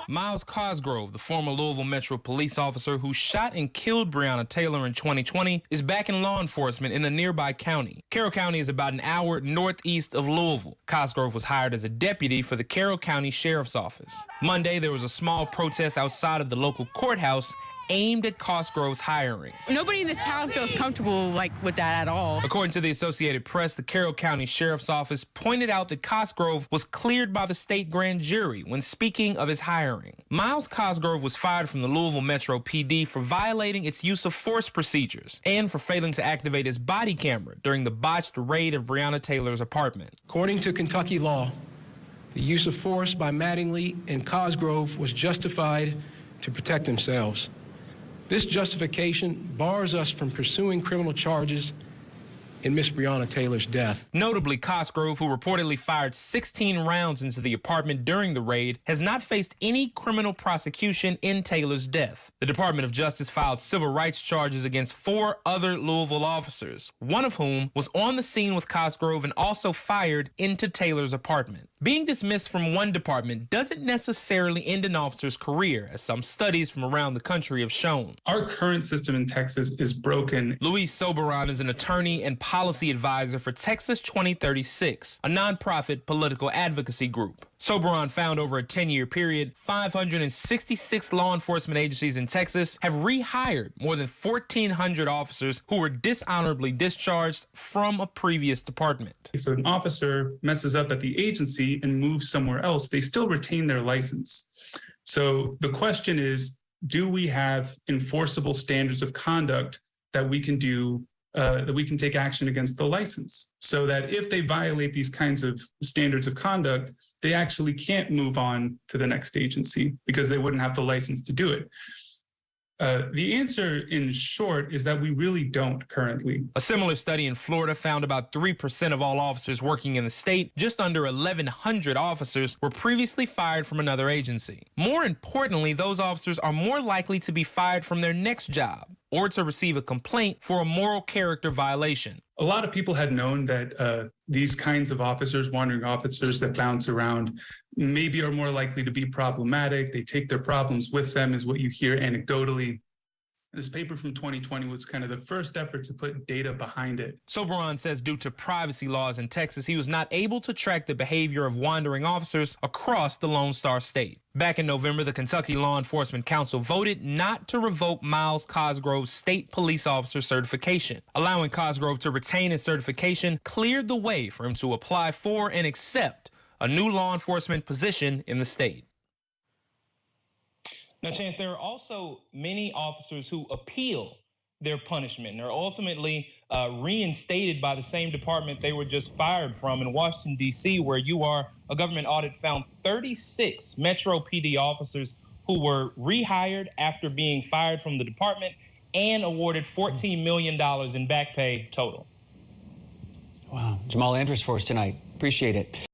Miles Cosgrove, the former Louisville Metro police officer who shot and killed Breonna Taylor in 2020, is back in law enforcement in a nearby county. Carroll County is about an hour northeast of Louisville. Cosgrove was hired as a deputy for the Carroll County Sheriff's Office. Monday, there was a small protest outside of the local courthouse aimed at Cosgrove's hiring. Nobody in this town feels comfortable with that at all. According to the Associated Press, the Carroll County Sheriff's Office pointed out that Cosgrove was cleared by the state grand jury when speaking of his hiring. Miles Cosgrove was fired from the Louisville Metro PD for violating its use of force procedures and for failing to activate his body camera during the botched raid of Breonna Taylor's apartment. According to Kentucky law, the use of force by Mattingly and Cosgrove was justified to protect themselves. This justification bars us from pursuing criminal charges in Miss Breonna Taylor's death. Notably, Cosgrove, who reportedly fired 16 rounds into the apartment during the raid, has not faced any criminal prosecution in Taylor's death. The Department of Justice filed civil rights charges against 4 other Louisville officers, one of whom was on the scene with Cosgrove and also fired into Taylor's apartment. Being dismissed from one department doesn't necessarily end an officer's career, as some studies from around the country have shown. Our current system in Texas is broken. Luis Soberon is an attorney and policy advisor for Texas 2036, a nonprofit political advocacy group. Soberon found over a 10-year period, 566 law enforcement agencies in Texas have rehired more than 1,400 officers who were dishonorably discharged from a previous department. If an officer messes up at the agency and moves somewhere else, they still retain their license. So the question is, do we have enforceable standards of conduct that we can do, that we can take action against the license, so that if they violate these kinds of standards of conduct, they actually can't move on to the next agency because they wouldn't have the license to do it? The answer, in short, is that we really don't currently. A similar study in Florida found about 3% of all officers working in the state, just under 1,100 officers, were previously fired from another agency. More importantly, those officers are more likely to be fired from their next job or to receive a complaint for a moral character violation. A lot of people had known that these kinds of officers, wandering officers that bounce around, maybe are more likely to be problematic. They take their problems with them, is what you hear anecdotally. This paper from 2020 was kind of the first effort to put data behind it. Soberon says due to privacy laws in Texas, he was not able to track the behavior of wandering officers across the Lone Star State. Back in November, the Kentucky Law Enforcement Council voted not to revoke Miles Cosgrove's state police officer certification. Allowing Cosgrove to retain his certification cleared the way for him to apply for and accept a new law enforcement position in the state. Now, Chance, there are also many officers who appeal their punishment and are ultimately reinstated by the same department they were just fired from. In Washington, D.C., where you are, a government audit found 36 Metro PD officers who were rehired after being fired from the department and awarded $14 million in back pay total. Wow. Jamal Andrews for us tonight. Appreciate it.